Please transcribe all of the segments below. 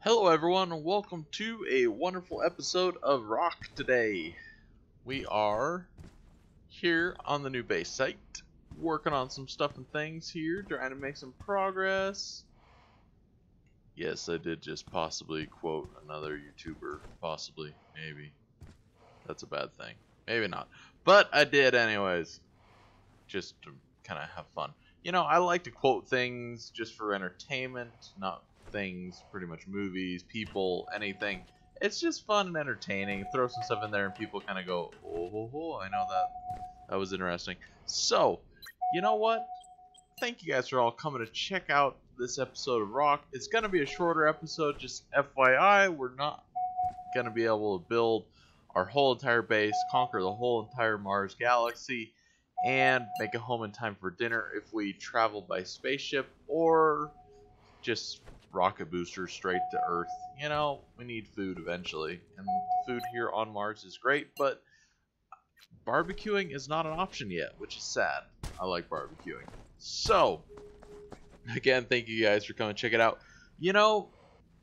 Hello everyone, and welcome to a wonderful episode of Rokh today. We are here on the new base site, working on some stuff and things here, trying to make some progress. Yes, I did just possibly quote another YouTuber, possibly, maybe. That's a bad thing. Maybe not. But I did anyways, just to kind of have fun. You know, I like to quote things just for entertainment, not things, pretty much movies, people, anything. It's just fun and entertaining. Throw some stuff in there and people kind of go, oh, I know that was interesting. So, you know what? Thank you guys for all coming to check out this episode of Rokh. It's going to be a shorter episode, just FYI. We're not going to be able to build our whole entire base, conquer the whole entire Mars galaxy, and make it home in time for dinner if we travel by spaceship or just rocket boosters straight to Earth. You know, we need food eventually, and food here on Mars is great, but barbecuing is not an option yet, which is sad. I like barbecuing. So, again, thank you guys for coming to check it out. You know,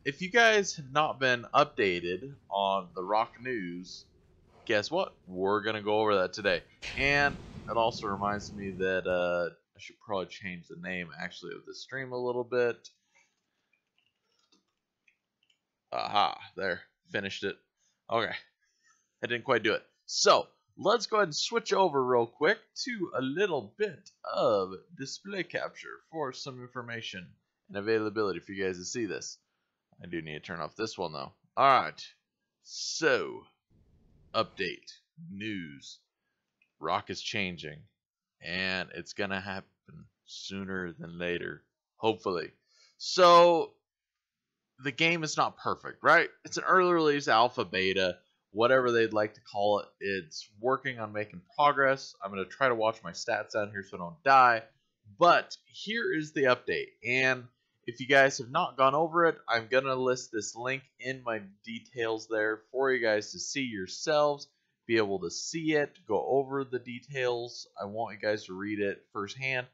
if you guys have not been updated on the Rokh news, guess what? We're going to go over that today. And it also reminds me that I should probably change the name, actually, of the stream a little bit. Aha, there, finished it. Okay, I didn't quite do it. So, let's go ahead and switch over real quick to a little bit of display capture for some information and availability for you guys to see this. I do need to turn off this one though. Alright, so, update, news. Rokh is changing, and it's gonna happen sooner than later, hopefully. So, the game is not perfect, right? It's an early release, alpha, beta, whatever they'd like to call it. It's working on making progress. I'm going to try to watch my stats down here so I don't die. But here is the update. And if you guys have not gone over it, I'm going to list this link in my details there for you guys to see yourselves, be able to see it, go over the details. I want you guys to read it firsthand.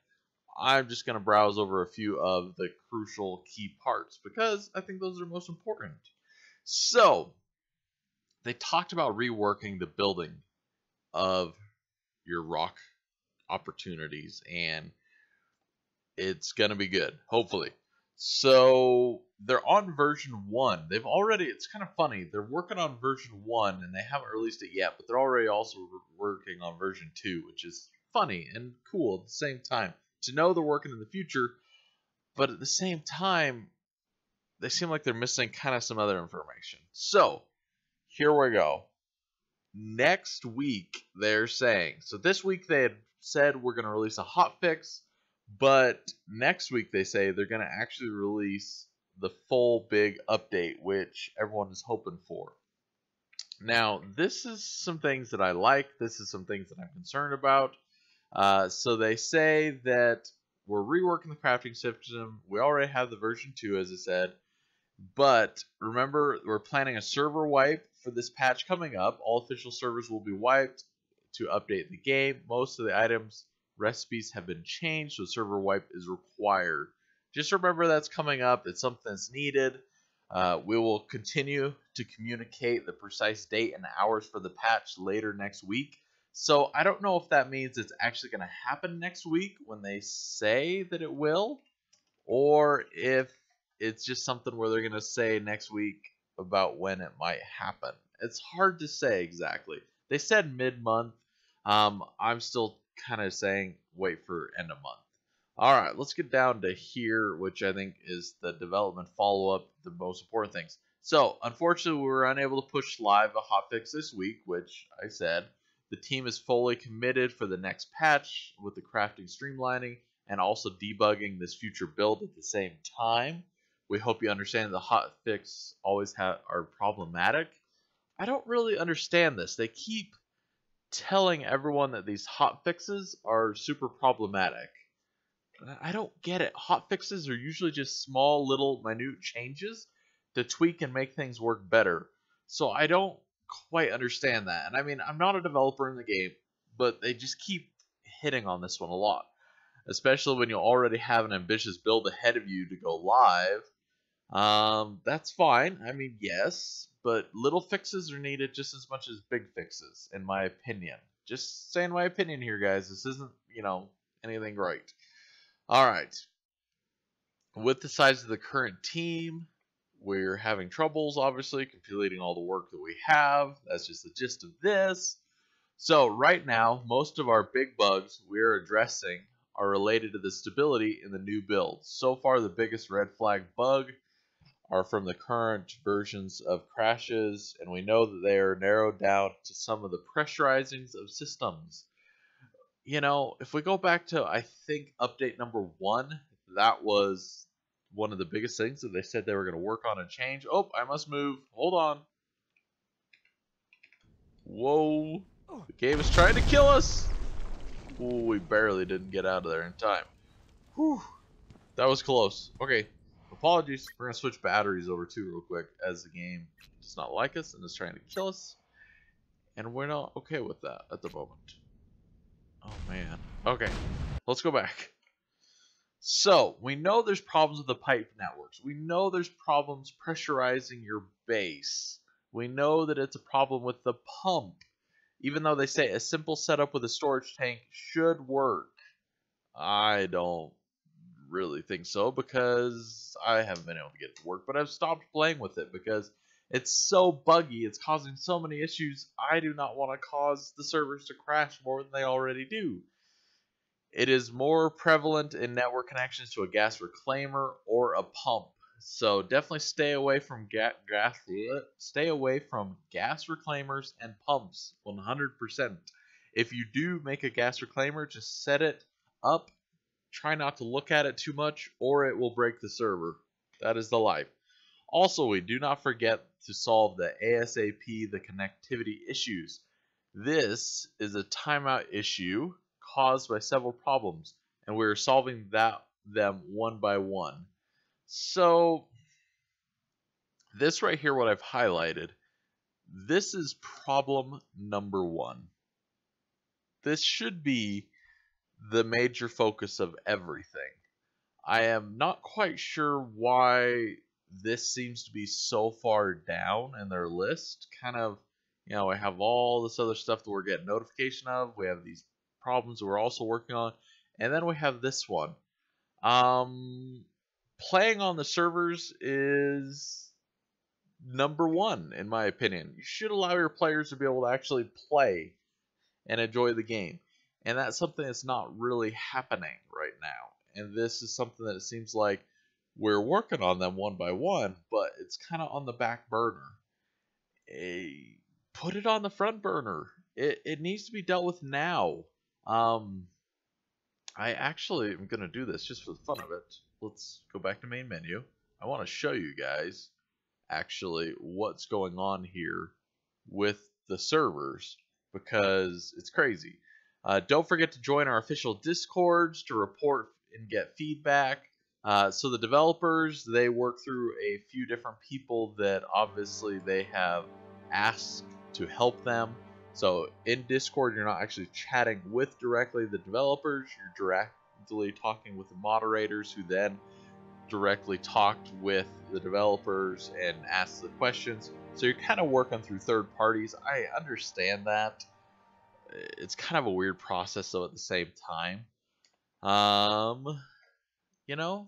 I'm just going to browse over a few of the crucial key parts because I think those are most important. So, they talked about reworking the building of your Rokh opportunities, and it's going to be good, hopefully. So, they're on version 1. They've already, it's kind of funny, they're working on version 1, and they haven't released it yet, but they're already also working on version 2, which is funny and cool at the same time. To know they're working in the future, but at the same time, they seem like they're missing kind of some other information. So, here we go. Next week, they're saying, so this week they had said we're going to release a hotfix, but next week they say they're going to actually release the full big update, which everyone is hoping for. Now, this is some things that I like. This is some things that I'm concerned about. So they say that we're reworking the crafting system. We already have the version 2, as I said. But remember, we're planning a server wipe for this patch coming up. All official servers will be wiped to update the game. Most of the items, recipes have been changed, so server wipe is required. Just remember that's coming up. It's something that's needed. We will continue to communicate the precise date and hours for the patch later next week. So I don't know if that means it's actually going to happen next week when they say that it will, or if it's just something where they're going to say next week about when it might happen. It's hard to say exactly. They said mid-month. I'm still kind of saying wait for end of month. All right, let's get down to here, which I think is the development follow-up, the most important things. So, unfortunately, we were unable to push live a hotfix this week, which I said. The team is fully committed for the next patch with the crafting streamlining and also debugging this future build at the same time. We hope you understand the hotfix always are problematic. I don't really understand this. They keep telling everyone that these hotfixes are super problematic. I don't get it. Hotfixes are usually just small, little, minute changes to tweak and make things work better. So I don't quite understand that. And I mean, I'm not a developer in the game, but they just keep hitting on this one a lot, especially when you already have an ambitious build ahead of you to go live. That's fine. I mean, yes, but little fixes are needed just as much as big fixes, in my opinion. Just saying my opinion here, guys. This isn't, anything great. All right. With the size of the current team, we're having troubles, obviously, completing all the work that we have. That's just the gist of this. So right now, most of our big bugs we're addressing are related to the stability in the new build. So far, the biggest red flag bug are from the current versions of crashes, and we know that they are narrowed down to some of the pressurizings of systems. If we go back to, I think, update number 1, that was one of the biggest things that they said they were going to work on and change. Oh, I must move. Hold on. Whoa. The game is trying to kill us. Ooh, we barely didn't get out of there in time. Whew. That was close. Okay. Apologies. We're going to switch batteries over too real quick, as the game does not like us and is trying to kill us. And we're not okay with that at the moment. Oh, man. Okay. Let's go back. So, we know there's problems with the pipe networks. We know there's problems pressurizing your base. We know that it's a problem with the pump. Even though they say a simple setup with a storage tank should work. I don't really think so, because I haven't been able to get it to work, but I've stopped playing with it because it's so buggy. It's causing so many issues. I do not want to cause the servers to crash more than they already do. It is more prevalent in network connections to a gas reclaimer or a pump. So definitely stay away from gas reclaimers and pumps 100%. If you do make a gas reclaimer, just set it up. Try not to look at it too much, or it will break the server. That is the life. Also, we do not forget to solve the ASAP, the connectivity issues. This is a timeout issue caused by several problems, and we're solving them one by one. So, this right here, what I've highlighted, this is problem number 1. This should be the major focus of everything. I am not quite sure why this seems to be so far down in their list. Kind of, I have all this other stuff that we're getting notification of. We have these problems that we're also working on. And then we have this one. Playing on the servers is number 1, in my opinion. You should allow your players to be able to actually play and enjoy the game. And that's something that's not really happening right now. And this is something that it seems like we're working on them one by one, but it's kind of on the back burner. Put it on the front burner. It needs to be dealt with now. I actually am going to do this just for the fun of it. Let's go back to main menu. I want to show you guys actually what's going on here with the servers, because it's crazy. Don't forget to join our official Discords to report and get feedback. So the developers, they work through a few different people that obviously they have asked to help them. So in Discord, you're not actually chatting with directly the developers. You're directly talking with the moderators, who then directly talked with the developers and asked the questions. So you're kind of working through third parties. I understand that. It's kind of a weird process, though, at the same time.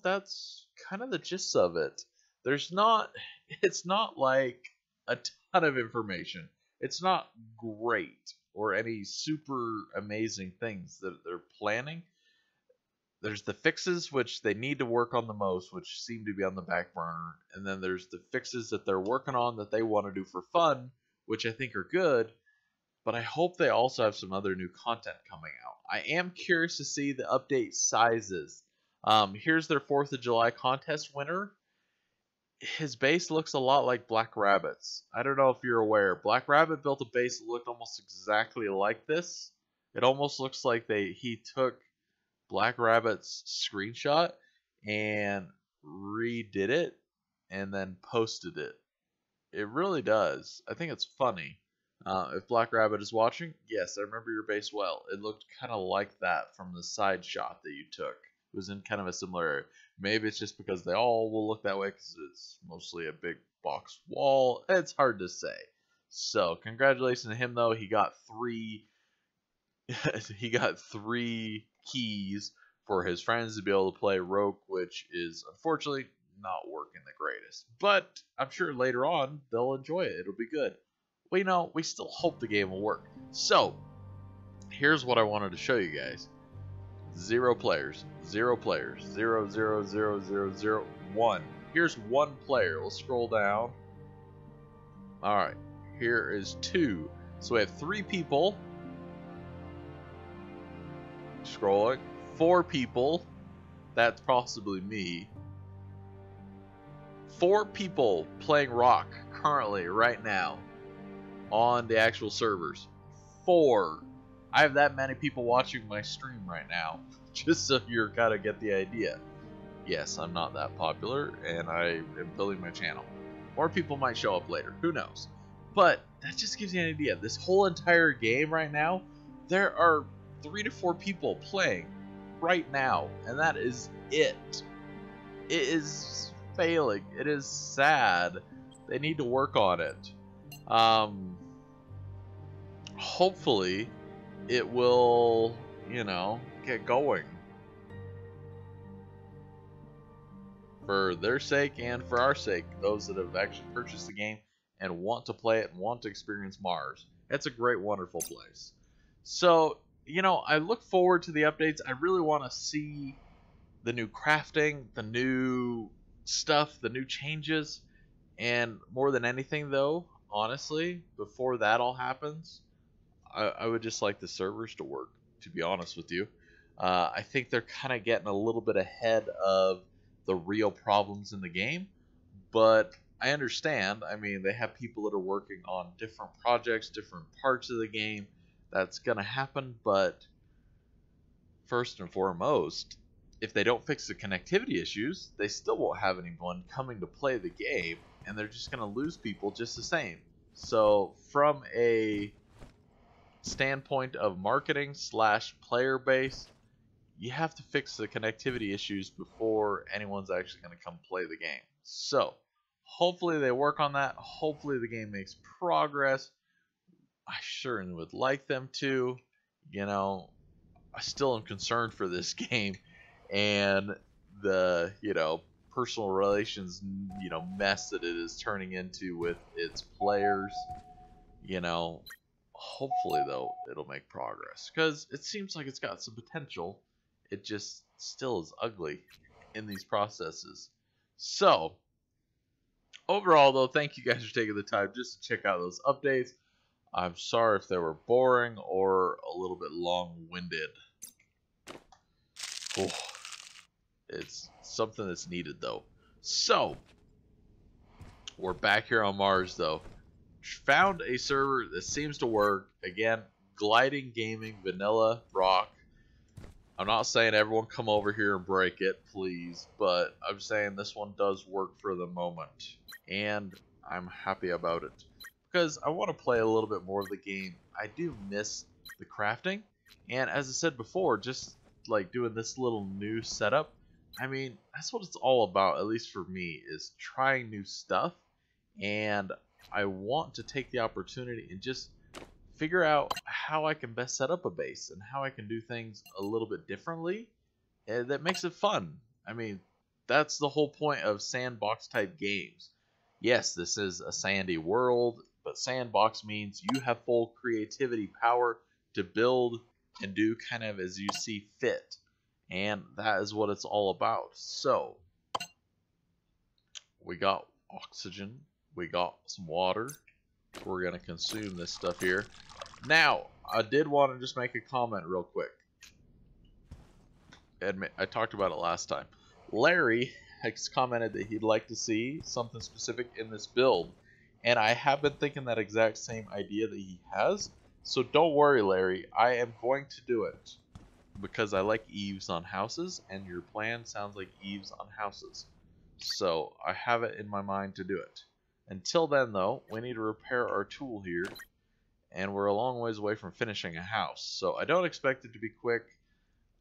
That's kind of the gist of it. It's not like a ton of information. It's not great or any super amazing things that they're planning. There's the fixes, which they need to work on the most, which seem to be on the back burner. And then there's the fixes that they're working on that they want to do for fun, which I think are good. But I hope they also have some other new content coming out. I am curious to see the update sizes. Here's their 4th of July contest winner. His base looks a lot like Black Rabbit's. I don't know if you're aware. Black Rabbit built a base that looked almost exactly like this. It almost looks like he took Black Rabbit's screenshot and redid it and then posted it. It really does. I think it's funny. If Black Rabbit is watching, yes, I remember your base well. It looked kind of like that from the side shot that you took. who's in kind of a similar area. Maybe it's just because they all will look that way because it's mostly a big box wall. It's hard to say. So congratulations to him though. He got 3 he got 3 keys for his friends to be able to play Rokh, which is unfortunately not working the greatest. But I'm sure later on they'll enjoy it. It'll be good. We still hope the game will work. So here's what I wanted to show you guys. 0 players, 0 players, 0, 0, 0, 0, 0, 1. Here's 1 player. We'll scroll down. Alright, here is 2. So we have 3 people. Scrolling. 4 people. That's possibly me. 4 people playing Rokh currently, right now, on the actual servers. 4. I have that many people watching my stream right now, just so you're kind of get the idea. Yes, I'm not that popular, and I am building my channel. More people might show up later, who knows? But that just gives you an idea. This whole entire game right now, there are 3 to 4 people playing right now, and that is it. It is failing. It is sad. They need to work on it. Hopefully it will, get going. For their sake and for our sake, those that have actually purchased the game and want to play it and want to experience Mars. It's a great, wonderful place. So, I look forward to the updates. I really want to see the new crafting, the new stuff, the new changes. And more than anything, though, honestly, before that all happens, I would just like the servers to work, to be honest with you. I think they're kind of getting a little bit ahead of the real problems in the game. But I understand. I mean, they have people that are working on different projects, different parts of the game. That's going to happen, but first and foremost, if they don't fix the connectivity issues, they still won't have anyone coming to play the game, and they're just going to lose people just the same. So from a standpoint of marketing / player base, you have to fix the connectivity issues before anyone's actually going to come play the game. So hopefully they work on that. Hopefully the game makes progress. I sure would like them to. I still am concerned for this game and the, personal relations, mess that it is turning into with its players. Hopefully though it'll make progress, because it seems like it's got some potential. It just still is ugly in these processes. So overall though, thank you guys for taking the time just to check out those updates. I'm sorry if they were boring or a little bit long-winded. Oh, it's something that's needed though. So we're back here on Mars though. Found a server that seems to work. Again, gliding gaming, vanilla Rokh. I'm not saying everyone come over here and break it, please, but I'm saying this one does work for the moment, and I'm happy about it because I want to play a little bit more of the game. I do miss the crafting, and as I said before, just like doing this little new setup, I mean, that's what it's all about, at least for me, is trying new stuff. And I want to take the opportunity and just figure out how I can best set up a base and how I can do things a little bit differently that makes it fun. I mean, that's the whole point of sandbox type games. Yes, this is a sandy world, but sandbox means you have full creativity power to build and do kind of as you see fit. And that is what it's all about. So, we got oxygen. We got some water. We're going to consume this stuff here. Now, I did want to just make a comment real quick. I talked about it last time. Larry has commented that he'd like to see something specific in this build. And I have been thinking that exact same idea that he has. So don't worry, Larry. I am going to do it. Because I like eaves on houses. And your plan sounds like eaves on houses. So I have it in my mind to do it. Until then, though, we need to repair our tool here. And we're a long ways away from finishing a house. So I don't expect it to be quick.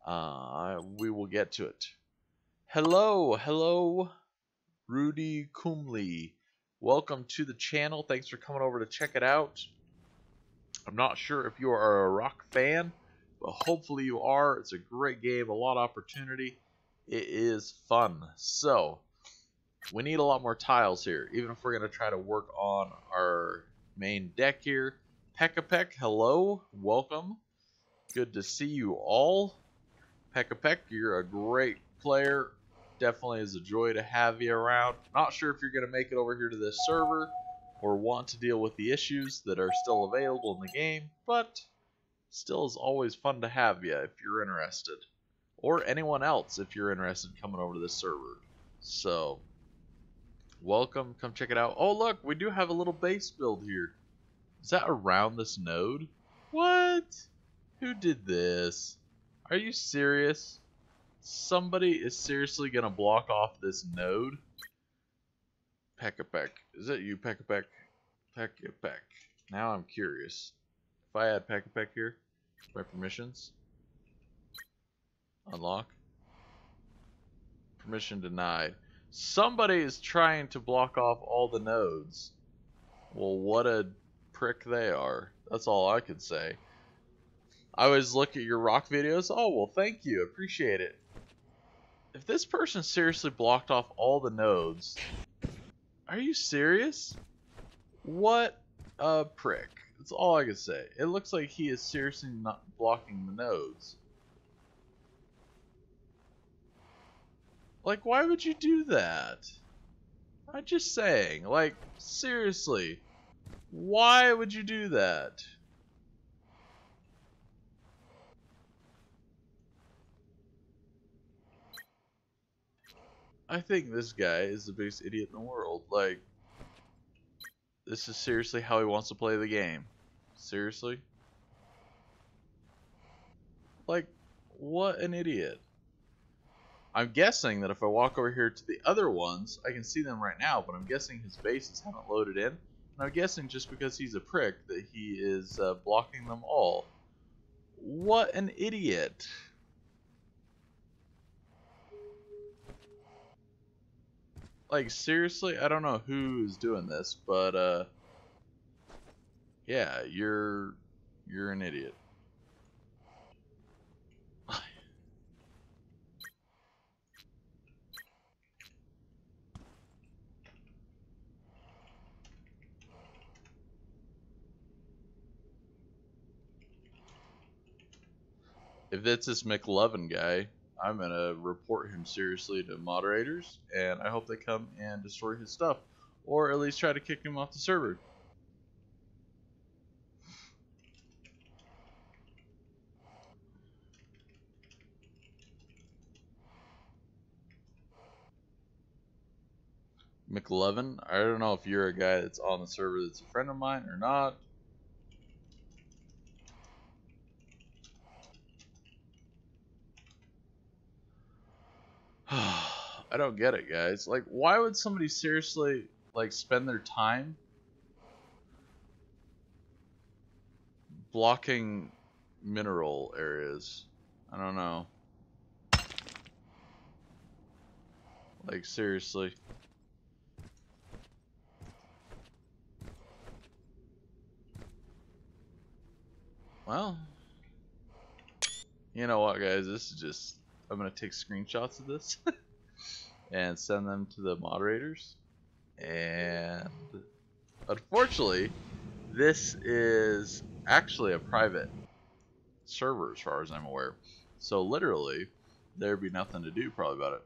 We will get to it. Hello, hello, Rudy Kumley. Welcome to the channel. Thanks for coming over to check it out. I'm not sure if you are a Rokh fan, but hopefully you are. It's a great game, a lot of opportunity. It is fun. So, we need a lot more tiles here, even if we're going to try to work on our main deck here. Pekka, hello, welcome. Good to see you all. Pekka, you're a great player. Definitely is a joy to have you around. Not sure if you're going to make it over here to this server or want to deal with the issues that are still available in the game, but still is always fun to have you if you're interested. Or anyone else if you're interested in coming over to this server. So, welcome, come check it out. Oh look, we do have a little base build here. Is that around this node? What? Who did this? Are you serious? Somebody is seriously gonna block off this node? Pekka. Is that you, Pekka? Pekka. Now I'm curious. If I add Pekka here, my permissions, unlock, permission denied. Somebody is trying to block off all the nodes. Well, what a prick they are. That's all I could say. I always look at your Rokh videos. Oh, well, thank you. Appreciate it. If this person seriously blocked off all the nodes, are you serious? What a prick. That's all I can say. It looks like he is seriously not blocking the nodes. Like, why would you do that? I'm just saying, like, seriously, why would you do that? I think this guy is the biggest idiot in the world. Like, this is seriously how he wants to play the game. Seriously? Like, what an idiot. I'm guessing that if I walk over here to the other ones, I can see them right now, but I'm guessing his bases haven't loaded in. And I'm guessing just because he's a prick that he is blocking them all. What an idiot. Like, seriously, I don't know who's doing this, but yeah, you're an idiot. If it's this McLovin guy, I'm gonna report him seriously to moderators, and I hope they come and destroy his stuff, or at least try to kick him off the server. McLovin, I don't know if you're a guy that's on the server that's a friend of mine or not. I don't get it, guys. Like, why would somebody seriously, like, spend their time blocking mineral areas? I don't know. Like, seriously. Well, you know what, guys? This is just... I'm going to take screenshots of this and send them to the moderators. And unfortunately, this is actually a private server as far as I'm aware. So literally, there'd be nothing to do probably about it.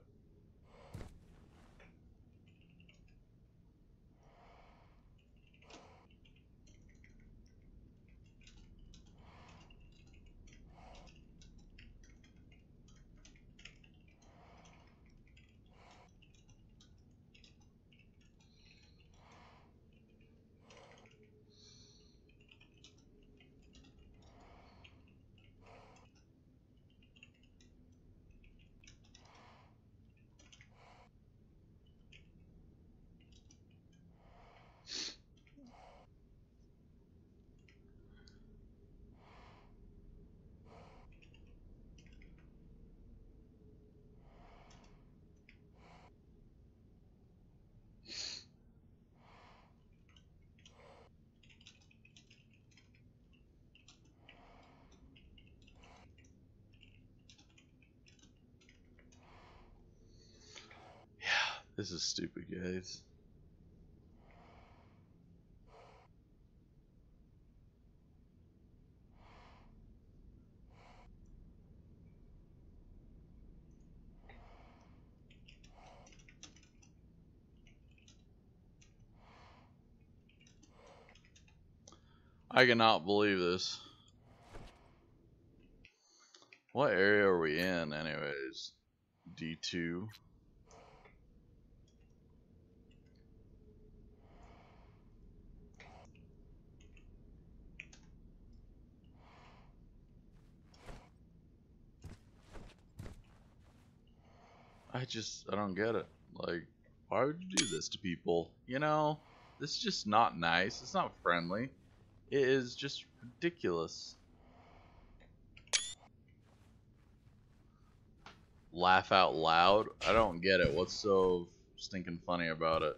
This is stupid, guys. I cannot believe this. What area are we in, anyways? D2. I don't get it. Like, why would you do this to people? You know, this is just not nice. It's not friendly. It is just ridiculous. Laugh out loud? I don't get it. What's so stinking funny about it?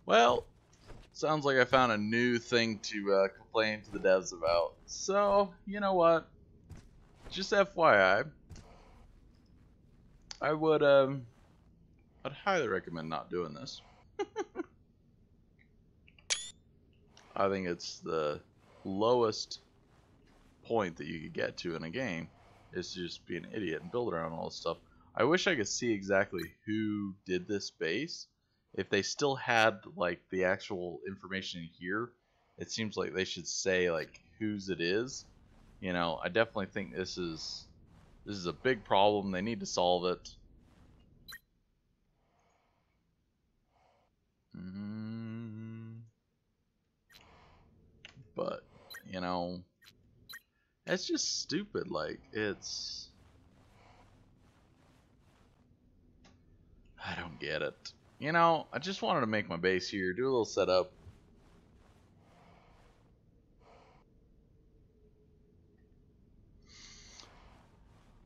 Well, sounds like I found a new thing to complain to the devs about. So, you know what? Just FYI, I would I'd highly recommend not doing this. I think it's the lowest point that you could get to in a game is to just be an idiot and build around all this stuff. I wish I could see exactly who did this base. If they still had like the actual information here, it seems like they should say like whose it is. You know, I definitely think this is a big problem. They need to solve it. But, you know, it's just stupid. Like, I don't get it. You know, I just wanted to make my base here, do a little setup.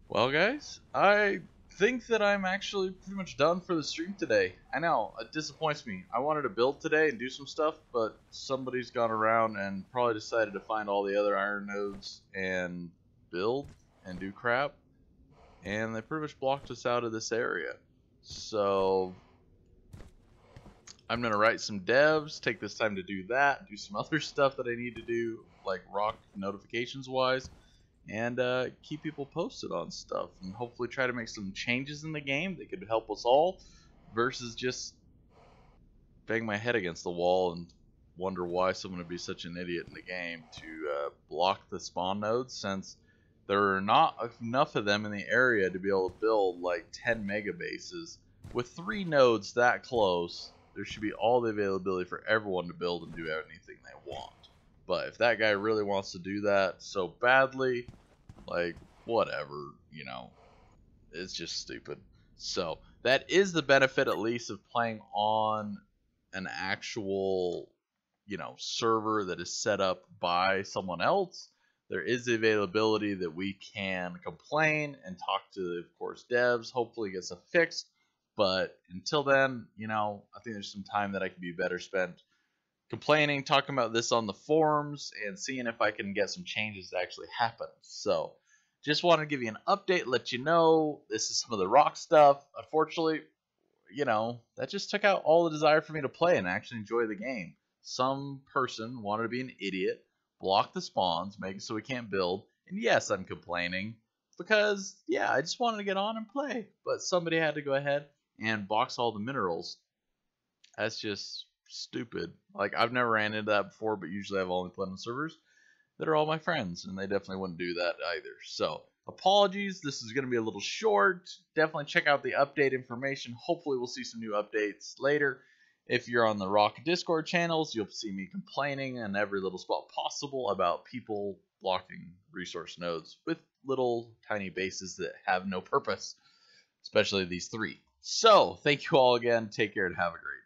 Well, guys, I think that I'm actually pretty much done for the stream today. I know, it disappoints me. I wanted to build today and do some stuff, but somebody's gone around and probably decided to find all the other iron nodes and build and do crap. And they pretty much blocked us out of this area. So I'm gonna write some devs, take this time to do that, do some other stuff that I need to do, like Rokh notifications wise, and keep people posted on stuff, and hopefully try to make some changes in the game that could help us all, versus just bang my head against the wall and wonder why someone would be such an idiot in the game to block the spawn nodes, since there are not enough of them in the area to be able to build like 10 mega bases. With 3 nodes that close, there should be all the availability for everyone to build and do anything they want. But if that guy really wants to do that so badly, like, whatever, you know, it's just stupid. So that is the benefit, at least, of playing on an actual, you know, server that is set up by someone else. There is the availability that we can complain and talk to, of course, devs, hopefully get some fixed. But until then, you know, I think there's some time that I could be better spent complaining, talking about this on the forums, and seeing if I can get some changes to actually happen. So, just want to give you an update, let you know this is some of the Rokh stuff. Unfortunately, you know, that just took out all the desire for me to play and actually enjoy the game. Some person wanted to be an idiot, block the spawns, make it so we can't build, and yes, I'm complaining, because, yeah, I just wanted to get on and play, but somebody had to go ahead and box all the minerals. That's just stupid. Like, I've never ran into that before, but usually I've only played on servers that are all my friends, and they definitely wouldn't do that either. So, apologies, this is going to be a little short. Definitely check out the update information. Hopefully we'll see some new updates later. If you're on the Rokh Discord channels, you'll see me complaining in every little spot possible about people blocking resource nodes with little tiny bases that have no purpose, especially these 3. So, thank you all again. Take care and have a great day.